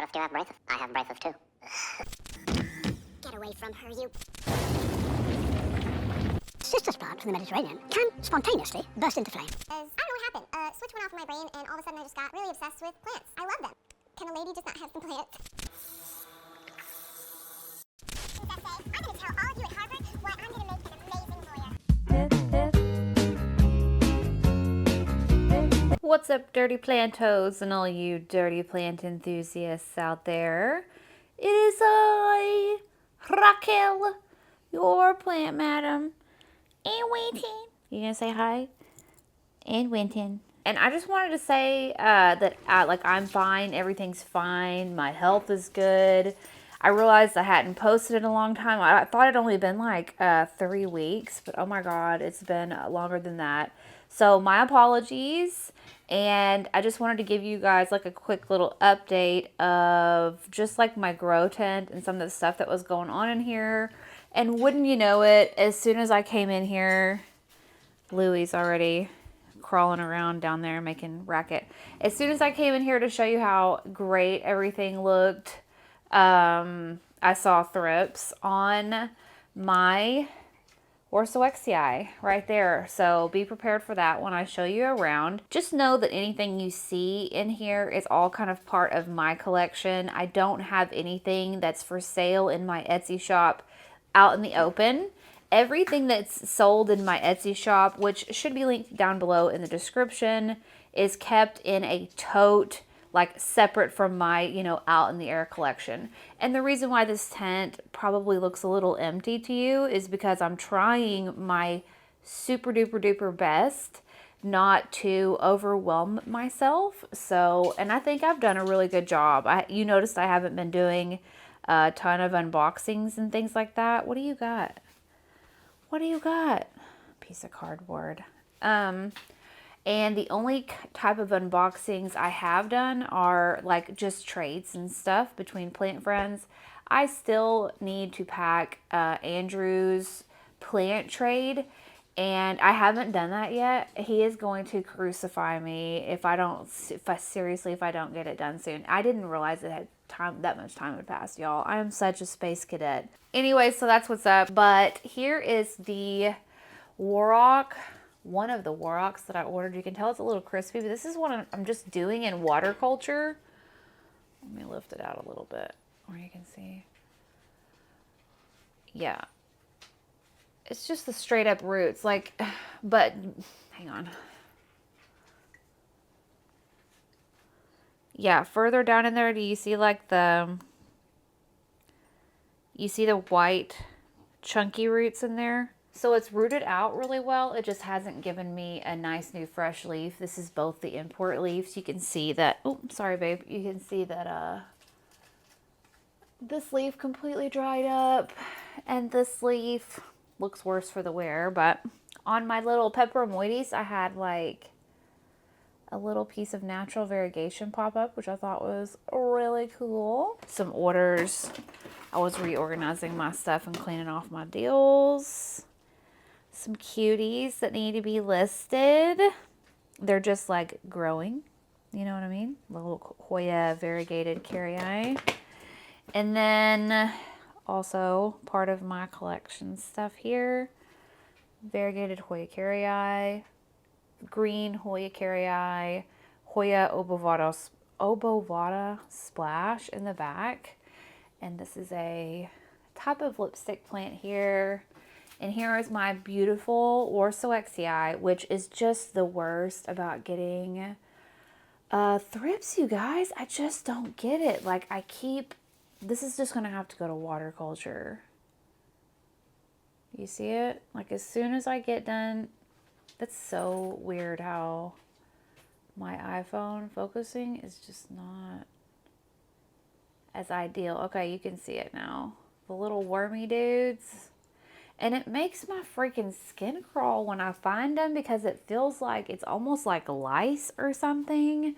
if you have braces. I have braces too. Get away from her, you. Citrus plant from the Mediterranean can spontaneously burst into flame. I don't know what happened. Switch went off in my brain, and all of a sudden I just got really obsessed with plants. I love them. Can a lady just not have some plants? I'm going to tell all of you at Harvard why I'm going to make an amazing lawyer. What's up, dirty plantos and all you dirty plant enthusiasts out there? It is I, Raquel, your plant madam, and Winton. You gonna say hi? And Winton. And I just wanted to say that I'm fine. Everything's fine. My health is good. I realized I hadn't posted in a long time. I thought it'd only been like 3 weeks, but oh my God, it's been longer than that. So my apologies. And I just wanted to give you guys like a quick little update of just like my grow tent and some of the stuff that was going on in here. And wouldn't you know it, as soon as I came in here, Louie's already crawling around down there making racket. As soon as I came in here to show you how great everything looked, I saw thrips on my Orchid's-Begonias right there. So be prepared for that when I show you around. Just know that anything you see in here is all kind of part of my collection. I don't have anything that's for sale in my Etsy shop out in the open. Everything that's sold in my Etsy shop, which should be linked down below in the description, is kept in a tote, like separate from my, out in the air collection. And the reason why this tent probably looks a little empty to you is because I'm trying my super duper duper best not to overwhelm myself. So, and I think I've done a really good job. You noticed I haven't been doing a ton of unboxings and things like that. What do you got? What do you got? Piece of cardboard. And the only type of unboxings I have done are like just trades and stuff between plant friends. I still need to pack Andrew's plant trade, and I haven't done that yet. He is going to crucify me if I don't get it done soon. I didn't realize it had that much time had passed, y'all. I am such a space cadet. Anyway, so that's what's up. But here is the Warrock. One of the Warrocks that I ordered. You can tell it's a little crispy, but this is one I'm just doing in water culture. Let me lift it out a little bit where you can see. Yeah. It's just the straight up roots. But hang on. Yeah, further down in there, do you see like you see the white chunky roots in there? So it's rooted out really well. It just hasn't given me a nice new fresh leaf. This is both the import leaves. You can see that, oh, sorry babe. You can see that this leaf completely dried up, and this leaf looks worse for the wear. But on my little peperomoides, I had like a little piece of natural variegation pop up, which I thought was really cool. Some orders. I was reorganizing my stuff and cleaning off my deals. Some cuties that need to be listed. They're just like growing, you know what I mean? Little Hoya variegated carrii. And then also part of my collection stuff here, variegated Hoya carrii, green Hoya carrii, Hoya obovata splash in the back. And this is a type of lipstick plant here. And here is my beautiful Orchid's-Begonias, which is just the worst about getting thrips, you guys. I just don't get it. Like this is just going to have to go to water culture. You see it? Like as soon as I get done, that's so weird how my iPhone focusing is just not as ideal. Okay, you can see it now. The little wormy dudes. And it makes my freaking skin crawl when I find them because it feels like it's almost like lice or something.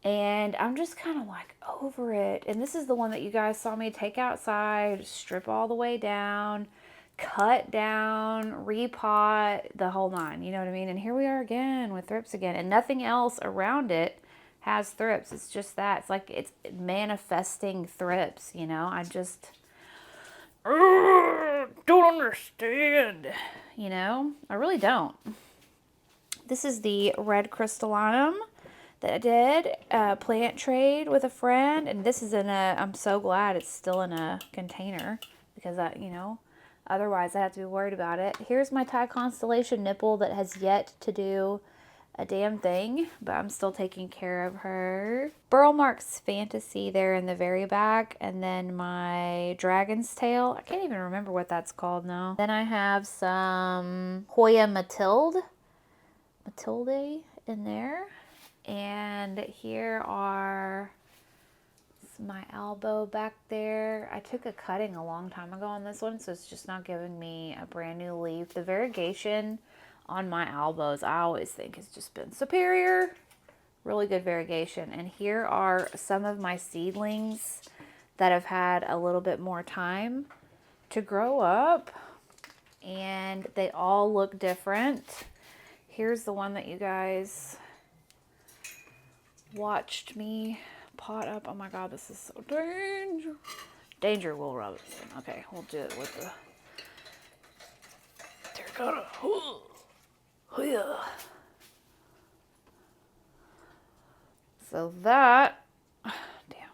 And I'm just kind of like over it. And this is the one that you guys saw me take outside, strip all the way down, cut down, repot, the whole nine. You know what I mean? And here we are again with thrips again. And nothing else around it has thrips. It's just that. It's like it's manifesting thrips, you know? I just don't understand, you know? I really don't. This is the red crystallinum that I did plant trade with a friend, and this is in a, I'm so glad it's still in a container, because I, you know, otherwise I have to be worried about it. Here's my Thai constellation nipple that has yet to do a damn thing, but I'm still taking care of her. Burl Marks Fantasy there in the very back, and then my dragon's tail. I can't even remember what that's called now. Then I have some Hoya Matilde in there. And here are my elbow back there. I took a cutting a long time ago on this one, so it's just not giving me a brand new leaf. The variegation on my elbows, I always think, has just been superior. Really good variegation. And here are some of my seedlings that have had a little bit more time to grow up, and they all look different. Here's the one that you guys watched me pot up. Oh my god, this is so danger, Will Robinson. Okay, we'll do it with the terracotta. So that, damn,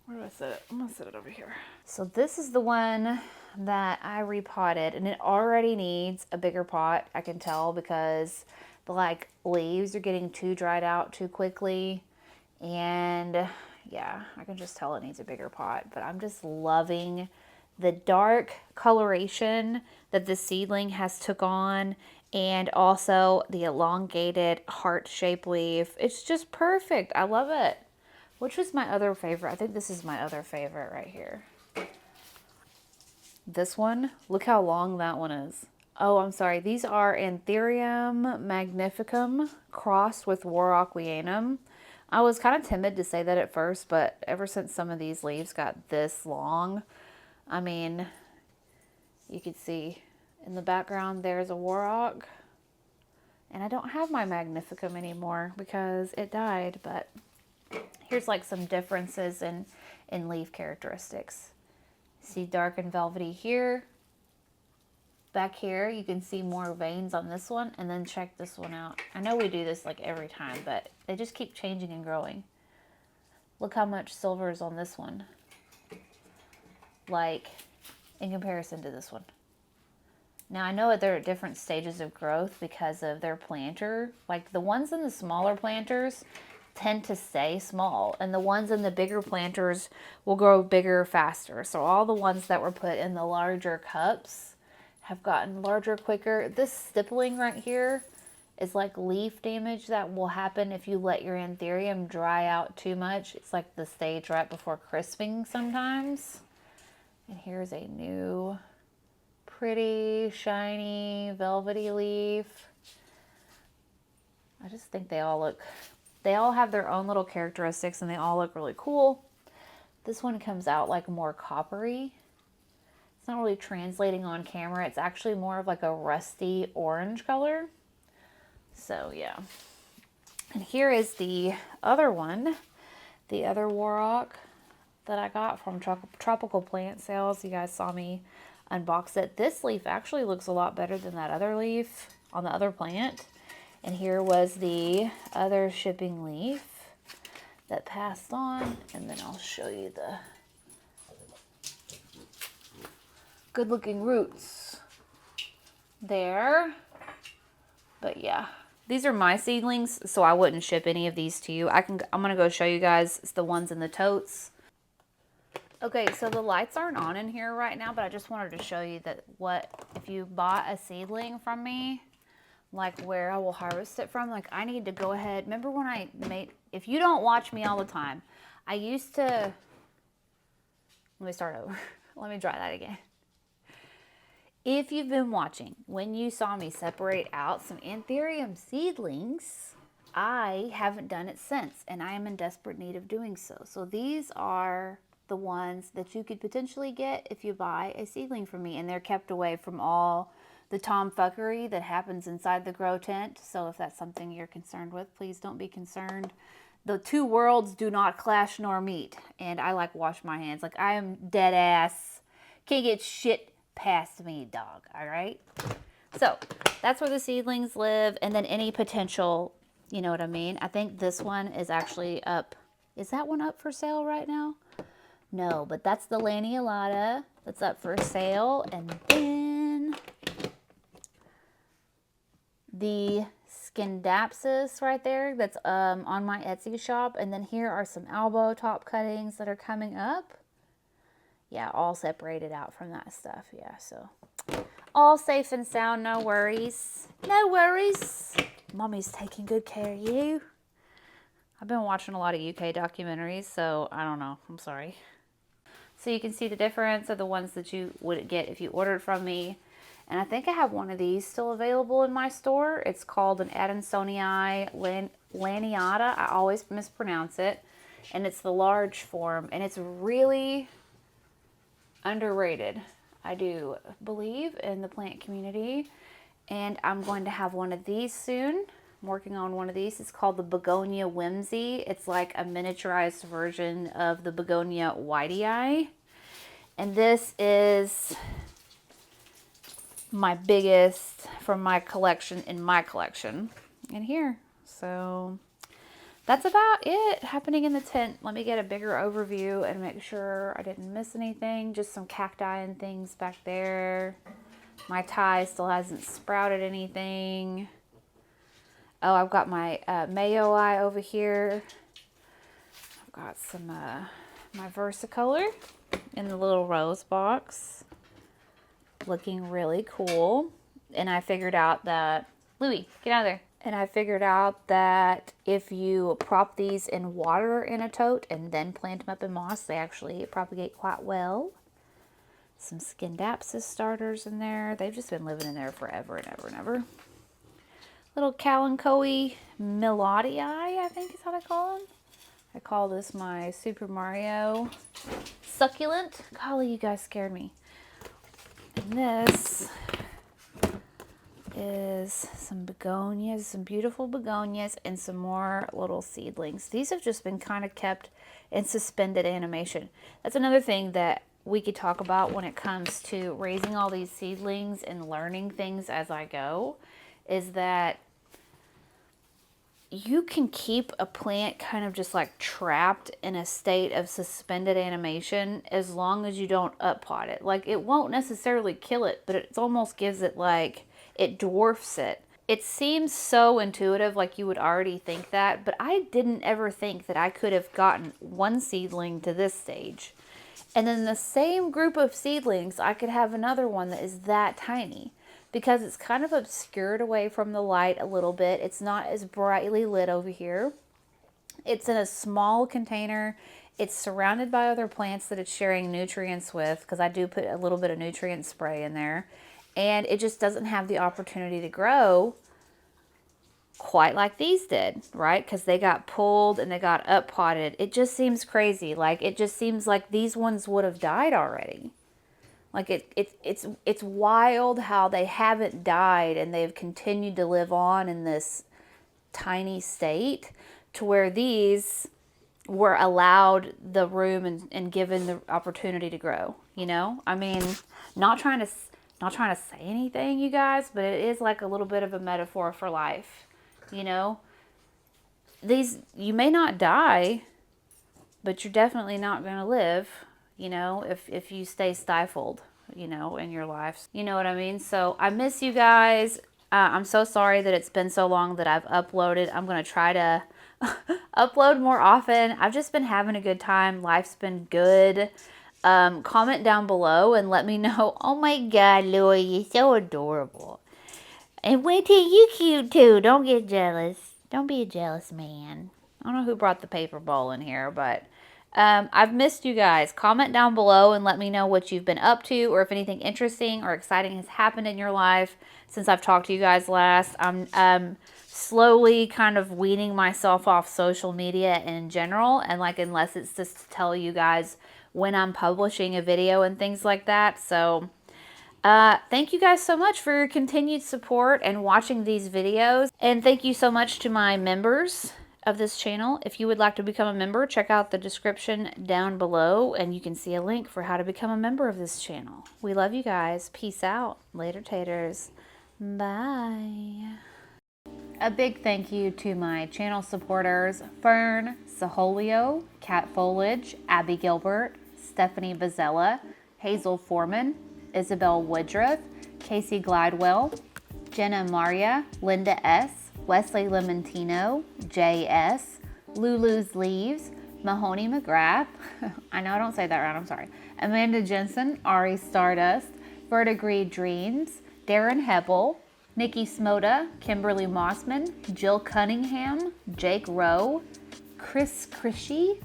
where do I set it? I'm gonna set it over here. So this is the one that I repotted, and it already needs a bigger pot. I can tell because the like leaves are getting too dried out too quickly, and yeah, I can just tell it needs a bigger pot. But I'm just loving the dark coloration that the seedling has took on, and also the elongated heart-shaped leaf. It's just perfect. I love it. Which was my other favorite? I think this is my other favorite right here. This one, look how long that one is. Oh, I'm sorry. These are Anthurium magnificum crossed with Warocquianum. I was kind of timid to say that at first, but ever since some of these leaves got this long, I mean, you can see in the background there's a Warrock. And I don't have my magnificum anymore because it died, but here's like some differences in leaf characteristics. See dark and velvety here. Back here, you can see more veins on this one, and then check this one out. I know we do this like every time, but they just keep changing and growing. Look how much silver is on this one, like in comparison to this one. Now I know that they're at different stages of growth because of their planter. Like the ones in the smaller planters tend to stay small, and the ones in the bigger planters will grow bigger faster. So all the ones that were put in the larger cups have gotten larger quicker. This stippling right here is like leaf damage that will happen if you let your anthurium dry out too much. It's like the stage right before crisping sometimes. And here's a new pretty shiny velvety leaf. I just think they all have their own little characteristics, and they all look really cool. This one comes out like more coppery. It's not really translating on camera. It's actually more of like a rusty orange color. So yeah. And here is the other one, the other Warrock that I got from Tropical Plant Sales. You guys saw me unbox it. This leaf actually looks a lot better than that other leaf on the other plant. And here was the other shipping leaf that passed on, and then I'll show you the good looking roots there. But yeah, these are my seedlings, so I wouldn't ship any of these to you. I'm gonna go show you guys the ones in the totes. Okay, so the lights aren't on in here right now, but I just wanted to show you that if you bought a seedling from me, like where I will harvest it from, like I need to go ahead. Remember when I made, if you don't watch me all the time, I used to, let me start over. Let me try that again. If you've been watching, when you saw me separate out some anthurium seedlings, I haven't done it since, and I am in desperate need of doing so. So these are the ones that you could potentially get if you buy a seedling from me, and they're kept away from all the tomfuckery that happens inside the grow tent. So if that's something you're concerned with, please don't be concerned. The two worlds do not clash nor meet. And I like wash my hands. Like, I am dead ass. Can't get shit past me, dog. All right? So that's where the seedlings live. And then any potential, you know what I mean? I think this one is actually up. Is that one up for sale right now? No, but that's the lanceolata that's up for sale. And then the Scindapsus right there that's on my Etsy shop. And then here are some elbow top cuttings that are coming up. Yeah, all separated out from that stuff. Yeah, so all safe and sound, no worries. No worries. Mommy's taking good care of you. I've been watching a lot of UK documentaries, so I don't know. I'm sorry. So you can see the difference of the ones that you would get if you ordered from me. And I think I have one of these still available in my store. It's called an Adansonii Laniata. I always mispronounce it. And it's the large form. And it's really underrated. I do believe in the plant community. And I'm going to have one of these soon. I'm working on one of these. It's called the Begonia Whimsy. It's like a miniaturized version of the Begonia Whitey. And this is my biggest from my collection in and here. So that's about it happening in the tent. Let me get a bigger overview and make sure I didn't miss anything. Just some cacti and things back there. My tie still hasn't sprouted anything. Oh, I've got my Mayoi over here. I've got some my Versicolor in the little rose box. Looking really cool. And I figured out that, Louie, get out of there. And I figured out that if you prop these in water in a tote and then plant them up in moss, they actually propagate quite well. Some Scindapsus starters in there. They've just been living in there forever and ever and ever. Little Kalanchoe Melodii, I think is how I call them. I call this my Super Mario succulent. Golly, you guys scared me. And this is some begonias, some beautiful begonias, and some more little seedlings. These have just been kind of kept in suspended animation. That's another thing that we could talk about when it comes to raising all these seedlings and learning things as I go, is that you can keep a plant kind of just like trapped in a state of suspended animation as long as you don't up-pot it. Like, it won't necessarily kill it, but it almost gives it like, it dwarfs it. It seems so intuitive, like you would already think that, but I didn't ever think that I could have gotten one seedling to this stage. And then the same group of seedlings, I could have another one that is that tiny. Because it's kind of obscured away from the light a little bit. It's not as brightly lit over here. It's in a small container. It's surrounded by other plants that it's sharing nutrients with, because I do put a little bit of nutrient spray in there. And it just doesn't have the opportunity to grow quite like these did, right? Because they got pulled and they got up-potted. It just seems crazy. Like, it just seems like these ones would have died already. Like, it's wild how they haven't died and they've continued to live on in this tiny state, to where these were allowed the room and given the opportunity to grow, you know? I mean, not trying to say anything, you guys, but it is like a little bit of a metaphor for life, you know? These, you may not die, but you're definitely not going to live, you know, if you stay stifled, you know, in your life. You know what I mean? So I miss you guys. I'm so sorry that it's been so long that I've uploaded. I'm going to try to upload more often. I've just been having a good time. Life's been good. Comment down below and let me know. Oh my God, Louie, you're so adorable. And wait till you cute too. Don't get jealous. Don't be a jealous man. I don't know who brought the paper bowl in here, but I've missed you guys. Comment down below and let me know what you've been up to, or if anything interesting or exciting has happened in your life since I've talked to you guys last. I'm slowly kind of weaning myself off social media in general, and like, unless it's just to tell you guys when I'm publishing a video and things like that. So Thank you guys so much for your continued support and watching these videos. And thank you so much to my members of this channel. If you would like to become a member, check out the description down below and you can see a link for how to become a member of this channel. We love you guys. Peace out. Later, taters. Bye. A big thank you to my channel supporters, Fern, Saholio, Cat Foliage, Abby Gilbert, Stephanie Bazella, Hazel Foreman, Isabel Woodruff, Casey Glidewell, Jenna Maria, Linda S., Wesley Lemontino, J.S., Lulu's Leaves, Mahoney McGrath, I know I don't say that right, I'm sorry, Amanda Jensen, Ari Stardust, Vertigree Dreams, Darren Heppel, Nikki Smoda, Kimberly Mossman, Jill Cunningham, Jake Rowe, Chris Krishy,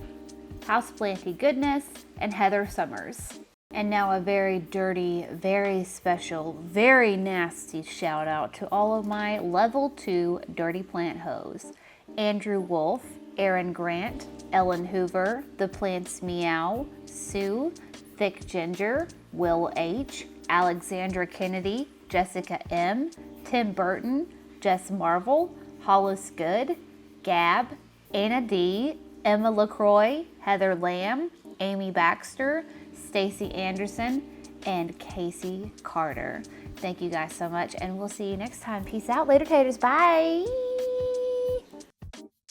Houseplanty Goodness, and Heather Summers. And now a very dirty, very special, very nasty shout out to all of my level 2 dirty plant hoes. Andrew Wolf, Aaron Grant, Ellen Hoover, The Plants Meow, Sue, Thick Ginger, Will H, Alexandra Kennedy, Jessica M, Tim Burton, Jess Marvel, Hollis Good, Gab, Anna D, Emma LaCroix, Heather Lamb, Amy Baxter, Stacy Anderson, and Casey Carter. Thank you guys so much, and we'll see you next time. Peace out. Later, taters. Bye.